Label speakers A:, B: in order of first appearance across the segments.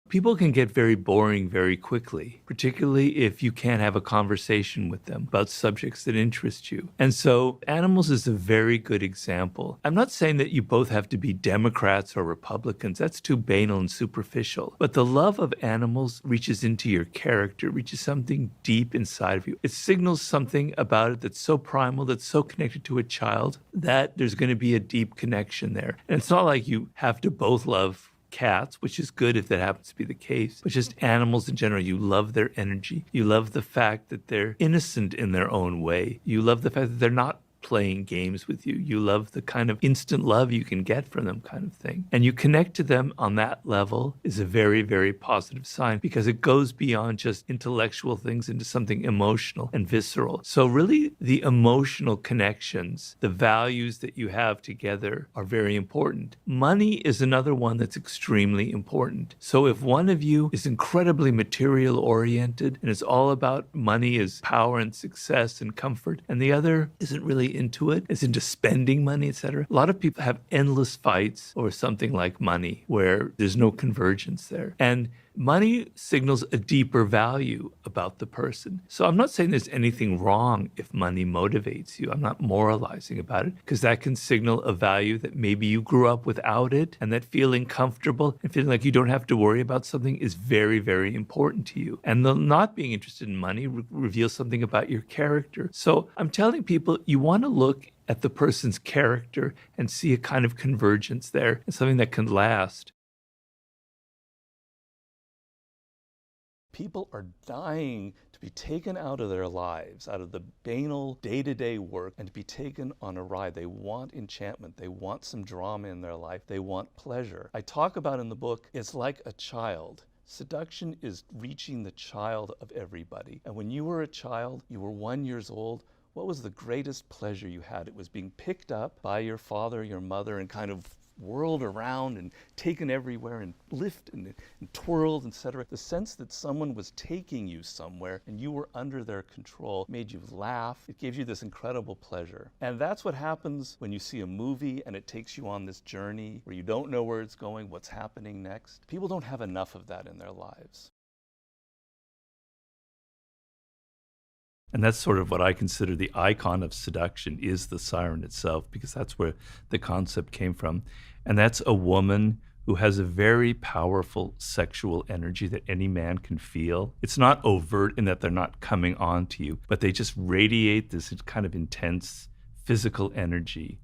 A: People can get very boring very quickly, particularly if you can't have a conversation with them about subjects that interest you. And so animals is a very good example. I'm not saying that you both have to be Democrats or Republicans. That's too banal and superficial. But the love of animals reaches into your character, reaches something deep inside of you. It signals something about it that's so primal, that's so connected to a child, that there's going to be a deep connection there. And it's not like you have to both love cats, which is good if that happens to be the case, but just animals in general. You love their energy. You love the fact that they're innocent in their own way. You love the fact that they're not playing games with you. You love the kind of instant love you can get from them kind of thing. And you connect to them on that level is a very, very positive sign because it goes beyond just intellectual things into something emotional and visceral. So really the emotional connections, the values that you have together are very important. Money is another one that's extremely important. So if one of you is incredibly material oriented and it's all about money as power and success and comfort, and the other isn't really into it, is into spending money, etc. A lot of people have endless fights over something like money where there's no convergence there. And money signals a deeper value about the person. So I'm not saying there's anything wrong if money motivates you. I'm not moralizing about it because that can signal a value that maybe you grew up without it, and that feeling comfortable and feeling like you don't have to worry about something is very, very important to you. And the not being interested in money reveals something about your character. So I'm telling people you want to look at the person's character and see a kind of convergence there and something that can last. People are dying to be taken out of their lives, out of the banal day-to-day work, and to be taken on a ride. They want enchantment. They want some drama in their life. They want pleasure. I talk about in the book, it's like a child. Seduction is reaching the child of everybody. And when you were a child, you were 1 year old, what was the greatest pleasure you had? It was being picked up by your father, your mother, and kind of whirled around and taken everywhere and lifted and twirled, etc. The sense that someone was taking you somewhere and you were under their control made you laugh. It gave you this incredible pleasure. And that's what happens when you see a movie and it takes you on this journey where you don't know where it's going, what's happening next. People don't have enough of that in their lives. And that's sort of what I consider the icon of seduction is the siren itself, because that's where the concept came from. And that's a woman who has a very powerful sexual energy that any man can feel. It's not overt in that they're not coming on to you, but they just radiate this kind of intense physical energy.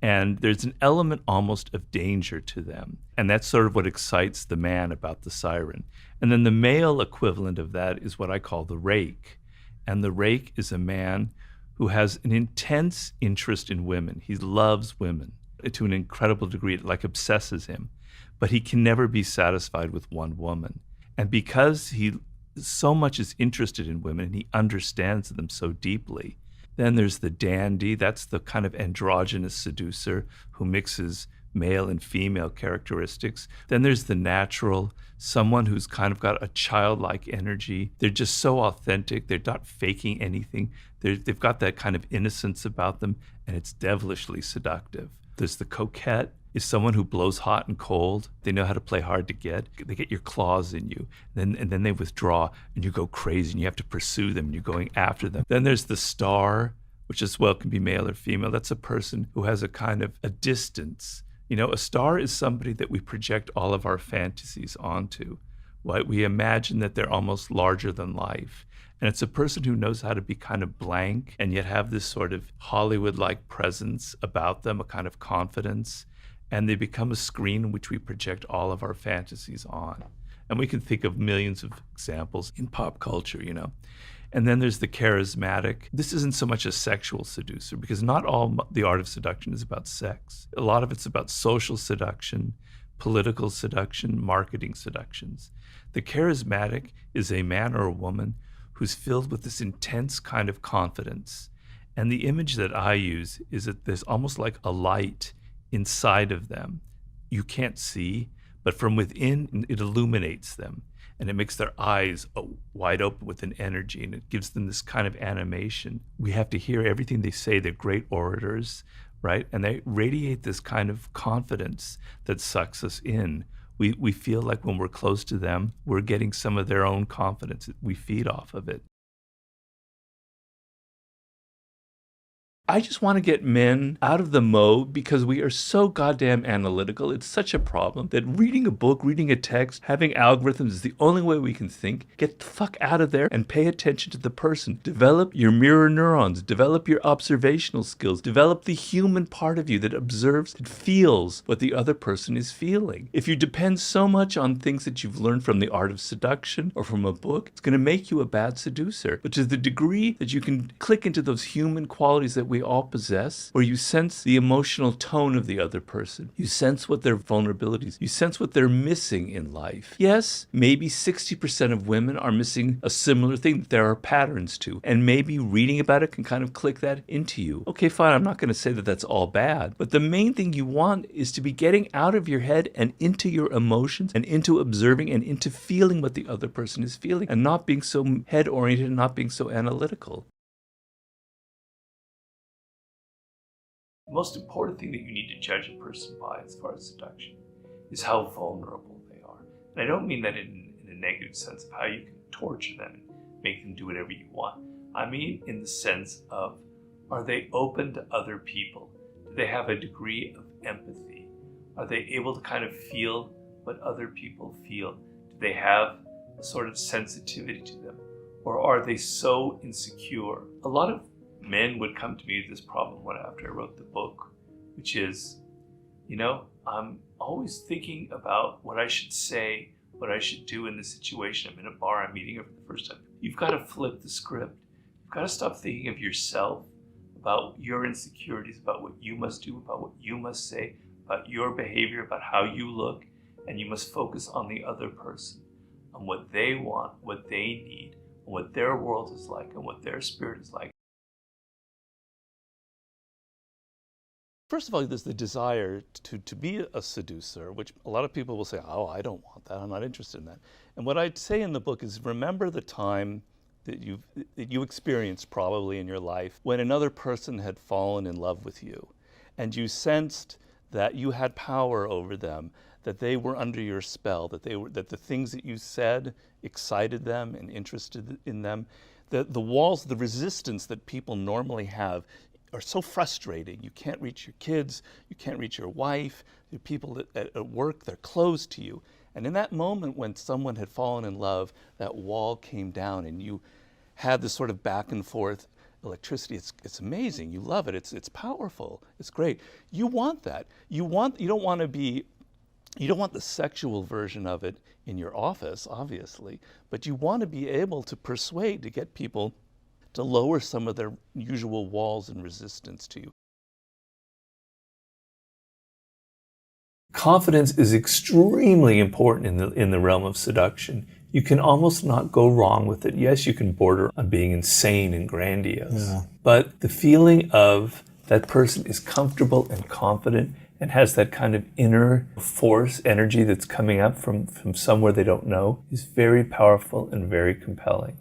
A: And there's an element almost of danger to them. And that's sort of what excites the man about the siren. And then the male equivalent of that is what I call the rake. And the rake is a man who has an intense interest in women. He loves women to an incredible degree. It like obsesses him. But he can never be satisfied with one woman. And because he so much is interested in women and he understands them so deeply, then there's the dandy. That's the kind of androgynous seducer who mixes male and female characteristics. Then there's the natural, someone who's kind of got a childlike energy. They're just so authentic. They're not faking anything. They've got that kind of innocence about them, and it's devilishly seductive. There's the coquette, is someone who blows hot and cold. They know how to play hard to get. They get your claws in you, and then they withdraw, and you go crazy, and you have to pursue them, and you're going after them. Then there's the star, which as well can be male or female. That's a person who has a kind of a distance. You know, a star is somebody that we project all of our fantasies onto. Right? We imagine that they're almost larger than life. And it's a person who knows how to be kind of blank and yet have this sort of Hollywood-like presence about them, a kind of confidence. And they become a screen in which we project all of our fantasies on. And we can think of millions of examples in pop culture, you know. And then there's the charismatic. This isn't so much a sexual seducer because not all the art of seduction is about sex. A lot of it's about social seduction, political seduction, marketing seductions. The charismatic is a man or a woman who's filled with this intense kind of confidence. And the image that I use is that there's almost like a light inside of them. You can't see, but from within it illuminates them. And it makes their eyes wide open with an energy, and it gives them this kind of animation. We have to hear everything they say. They're great orators, right? And they radiate this kind of confidence that sucks us in We feel like when we're close to them, we're getting some of their own confidence. We feed off of it. I just want to get men out of the mode because we are so goddamn analytical. It's such a problem that reading a book, reading a text, having algorithms is the only way we can think. Get the fuck out of there and pay attention to the person. Develop your mirror neurons. Develop your observational skills. Develop the human part of you that observes and feels what the other person is feeling. If you depend so much on things that you've learned from the Art of Seduction or from a book, it's going to make you a bad seducer. But to the degree that you can click into those human qualities that we all possess, where you sense the emotional tone of the other person, you sense what their vulnerabilities, you sense what they're missing in life. Yes, maybe 60% of women are missing a similar thing that there are patterns to, and maybe reading about it can kind of click that into you. Okay, fine, I'm not going to say that that's all bad, but the main thing you want is to be getting out of your head and into your emotions and into observing and into feeling what the other person is feeling and not being so head-oriented and not being so analytical. The most important thing that you need to judge a person by as far as seduction is how vulnerable they are. And I don't mean that in a negative sense of how you can torture them and make them do whatever you want. I mean in the sense of, are they open to other people? Do they have a degree of empathy? Are they able to kind of feel what other people feel? Do they have a sort of sensitivity to them? Or are they so insecure? A lot of men would come to me with this problem right after I wrote the book, which is, I'm always thinking about what I should say, what I should do in this situation. I'm in a bar, I'm meeting her for the first time. You've got to flip the script. You've got to stop thinking of yourself, about your insecurities, about what you must do, about what you must say, about your behavior, about how you look, and you must focus on the other person, on what they want, what they need, on what their world is like, and what their spirit is like. First of all, there's the desire to be a seducer, which a lot of people will say, oh, I don't want that, I'm not interested in that. And what I'd say in the book is, remember the time that you experienced probably in your life when another person had fallen in love with you, and you sensed that you had power over them, that they were under your spell, that the things that you said excited them and interested in them. The walls, the resistance that people normally have are so frustrating. You can't reach your kids, you can't reach your wife, the people at work, they're closed to you. And in that moment when someone had fallen in love, that wall came down and you had this sort of back and forth electricity. It's amazing. You love it. It's powerful. It's great. You want that. You don't want the sexual version of it in your office, obviously, but you want to be able to persuade, to get people to lower some of their usual walls and resistance to you. Confidence is extremely important in the realm of seduction. You can almost not go wrong with it. Yes, you can border on being insane and grandiose, but the feeling of that person is comfortable and confident and has that kind of inner force, energy that's coming up from somewhere they don't know is very powerful and very compelling.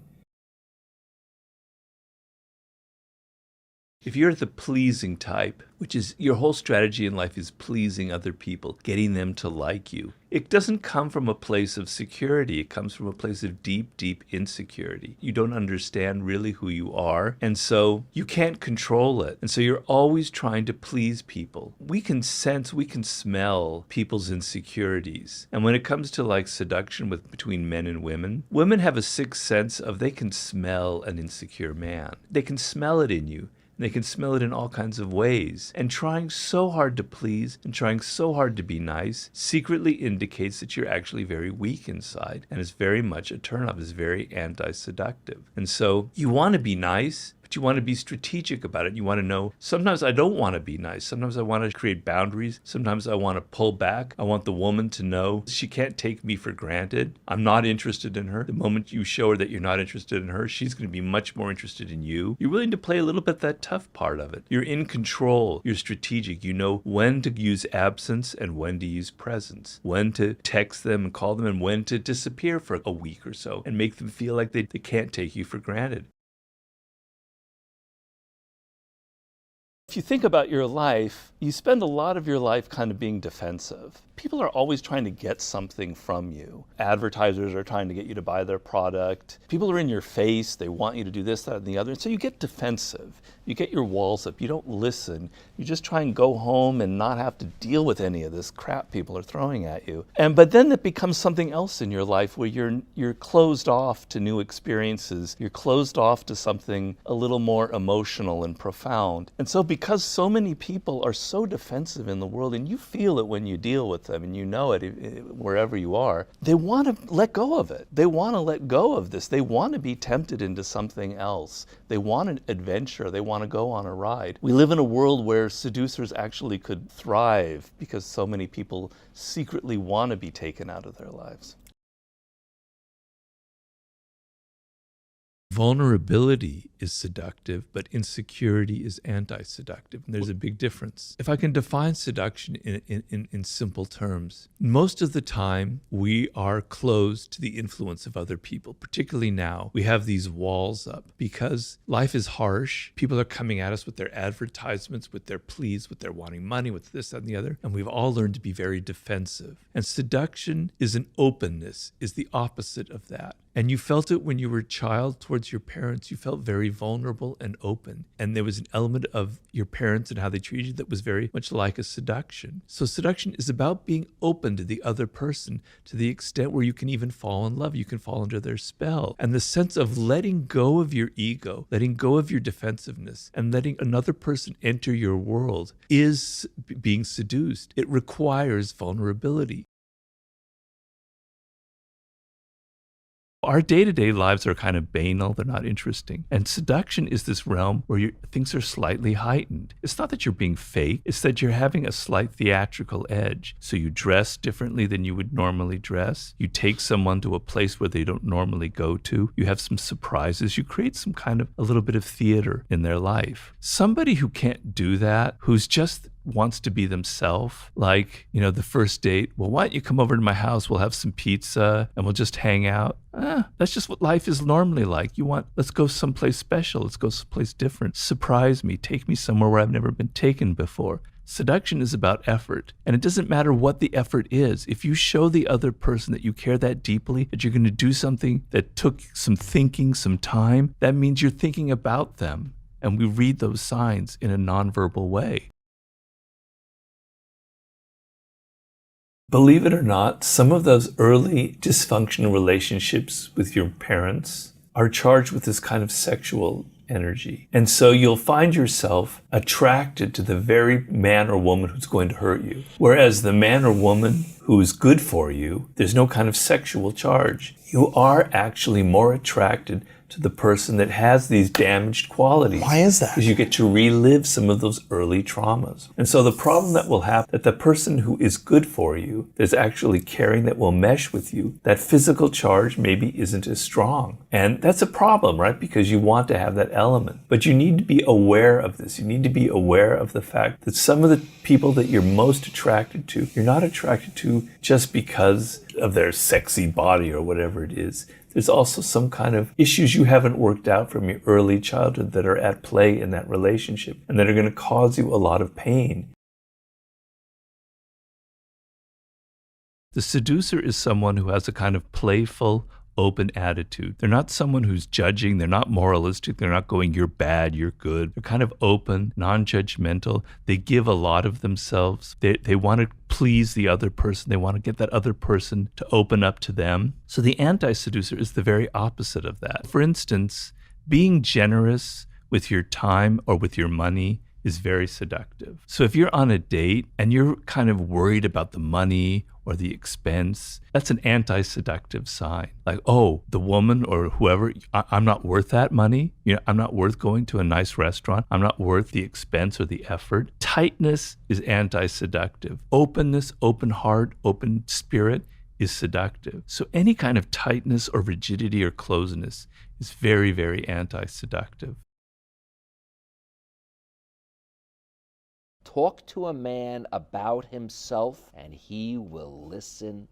A: If you're the pleasing type, which is your whole strategy in life is pleasing other people, getting them to like you, it doesn't come from a place of security. It comes from a place of deep, deep insecurity. You don't understand really who you are, and so you can't control it. And so you're always trying to please people. We can sense, we can smell people's insecurities. And when it comes to like seduction between men and women, women have a sixth sense of they can smell an insecure man. They can smell it in you. They can smell it in all kinds of ways. And trying so hard to please and trying so hard to be nice secretly indicates that you're actually very weak inside and is very much a turnoff, is very anti-seductive. And so you want to be nice, but you want to be strategic about it. You want to know, sometimes I don't want to be nice. Sometimes I want to create boundaries. Sometimes I want to pull back. I want the woman to know she can't take me for granted. I'm not interested in her. The moment you show her that you're not interested in her, she's going to be much more interested in you. You're willing to play a little bit that tough part of it. You're in control. You're strategic. You know when to use absence and when to use presence, when to text them and call them and when to disappear for a week or so and make them feel like they can't take you for granted. If you think about your life, you spend a lot of your life kind of being defensive. People are always trying to get something from you. Advertisers are trying to get you to buy their product. People are in your face. They want you to do this, that, and the other. And so you get defensive. You get your walls up. You don't listen. You just try and go home and not have to deal with any of this crap people are throwing at you. But then it becomes something else in your life where you're closed off to new experiences. You're closed off to something a little more emotional and profound. And so because so many people are so defensive in the world, and you feel it when you deal with them, and you know it wherever you are, they want to let go of it. They want to let go of this. They want to be tempted into something else. They want an adventure. They want to go on a ride. We live in a world where seducers actually could thrive because so many people secretly want to be taken out of their lives. Vulnerability is seductive, but insecurity is anti-seductive. And there's a big difference. If I can define seduction in simple terms, most of the time we are closed to the influence of other people, particularly now. We have these walls up because life is harsh. People are coming at us with their advertisements, with their pleas, with their wanting money, with this, that, and the other. And we've all learned to be very defensive. And seduction is an openness, is the opposite of that. And you felt it when you were a child towards your parents. You felt very vulnerable and open. And there was an element of your parents and how they treated you that was very much like a seduction. So seduction is about being open to the other person to the extent where you can even fall in love. You can fall under their spell. And the sense of letting go of your ego, letting go of your defensiveness, and letting another person enter your world is being seduced. It requires vulnerability. Our day-to-day lives are kind of banal, they're not interesting. And seduction is this realm where things are slightly heightened. It's not that you're being fake, it's that you're having a slight theatrical edge. So you dress differently than you would normally dress. You take someone to a place where they don't normally go to. You have some surprises. You create some kind of a little bit of theater in their life. Somebody who can't do that, who's just wants to be themselves, like, the first date, well, why don't you come over to my house, we'll have some pizza and we'll just hang out. That's just what life is normally like. Let's go someplace special, let's go someplace different, surprise me, take me somewhere where I've never been taken before. Seduction is about effort, and it doesn't matter what the effort is. If you show the other person that you care that deeply, that you're going to do something that took some thinking, some time, that means you're thinking about them, and we read those signs in a nonverbal way. Believe it or not, some of those early dysfunctional relationships with your parents are charged with this kind of sexual energy. And so you'll find yourself attracted to the very man or woman who's going to hurt you. Whereas the man or woman who is good for you, there's no kind of sexual charge. You are actually more attracted to the person that has these damaged qualities.
B: Why is that?
A: Because you get to relive some of those early traumas. And so the problem that will happen, that the person who is good for you, that's actually caring, that will mesh with you, that physical charge maybe isn't as strong. And that's a problem, right? Because you want to have that element. But you need to be aware of this. You need to be aware of the fact that some of the people that you're most attracted to, you're not attracted to just because of their sexy body or whatever it is. There's also some kind of issues you haven't worked out from your early childhood that are at play in that relationship and that are going to cause you a lot of pain. The seducer is someone who has a kind of playful, open attitude. They're not someone who's judging. They're not moralistic. They're not going, you're bad, you're good. They're kind of open, non-judgmental. They give a lot of themselves. They want to please the other person. They want to get that other person to open up to them. So the anti-seducer is the very opposite of that. For instance, being generous with your time or with your money is very seductive. So if you're on a date and you're kind of worried about the money or the expense, that's an anti-seductive sign. Like, oh, the woman or whoever, I'm not worth that money. I'm not worth going to a nice restaurant. I'm not worth the expense or the effort. Tightness is anti-seductive. Openness, open heart, open spirit is seductive. So any kind of tightness or rigidity or closeness is very, very anti-seductive.
C: Talk to a man about himself, and he will listen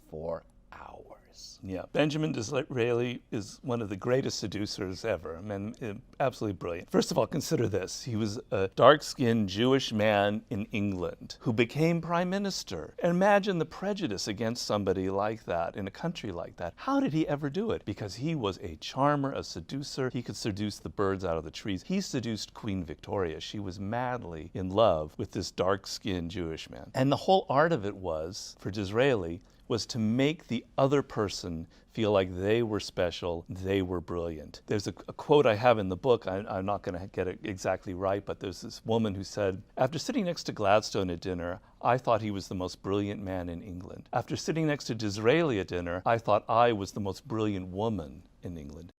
C: for hours.
B: Yes.
A: Yeah, Benjamin Disraeli is one of the greatest seducers ever. I mean, absolutely brilliant. First of all, consider this. He was a dark-skinned Jewish man in England who became prime minister. And imagine the prejudice against somebody like that in a country like that. How did he ever do it? Because he was a charmer, a seducer. He could seduce the birds out of the trees. He seduced Queen Victoria. She was madly in love with this dark-skinned Jewish man. And the whole art of it was, for Disraeli, was to make the other person feel like they were special, they were brilliant. There's a quote I have in the book, I'm not going to get it exactly right, but there's this woman who said, after sitting next to Gladstone at dinner, I thought he was the most brilliant man in England. After sitting next to Disraeli at dinner, I thought I was the most brilliant woman in England.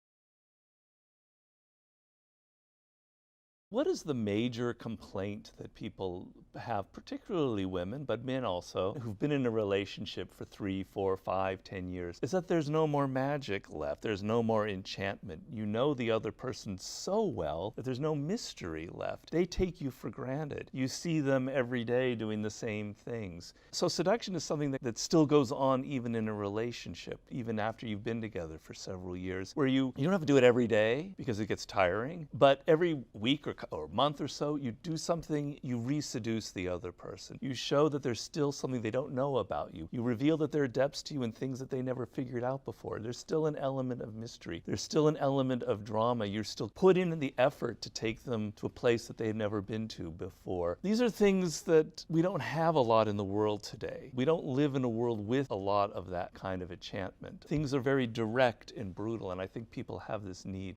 A: What is the major complaint that people have, particularly women, but men also, who've been in a relationship for 3, 4, 5, 10 years, is that there's no more magic left. There's no more enchantment. You know the other person so well that there's no mystery left. They take you for granted. You see them every day doing the same things. So seduction is something that still goes on even in a relationship, even after you've been together for several years, where you don't have to do it every day because it gets tiring, but every week or month or so, you do something, you re-seduce the other person. You show that there's still something they don't know about you. You reveal that there are depths to you and things that they never figured out before. There's still an element of mystery. There's still an element of drama. You're still putting in the effort to take them to a place that they've never been to before. These are things that we don't have a lot in the world today. We don't live in a world with a lot of that kind of enchantment. Things are very direct and brutal, and I think people have this need.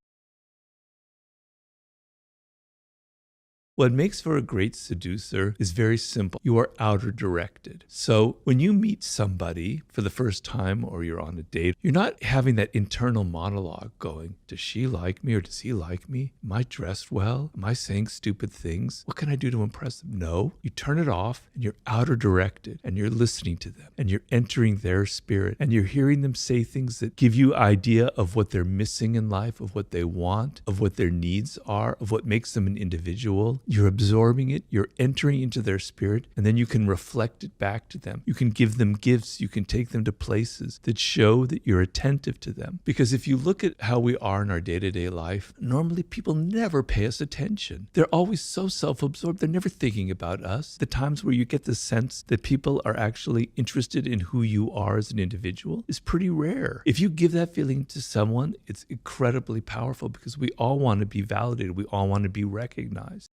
C: What makes for a great seducer is very simple. You are outer directed. So when you meet somebody for the first time or you're on a date, you're not having that internal monologue going, does she like me or does he like me? Am I dressed well? Am I saying stupid things? What can I do to impress them? No, you turn it off and you're outer directed and you're listening to them and you're entering their spirit and you're hearing them say things that give you idea of what they're missing in life, of what they want, of what their needs are, of what makes them an individual. You're absorbing it, you're entering into their spirit, and then you can reflect it back to them. You can give them gifts, you can take them to places that show that you're attentive to them. Because if you look at how we are in our day-to-day life, normally people never pay us attention. They're always so self-absorbed, they're never thinking about us. The times where you get the sense that people are actually interested in who you are as an individual is pretty rare. If you give that feeling to someone, it's incredibly powerful because we all want to be validated, we all want to be recognized.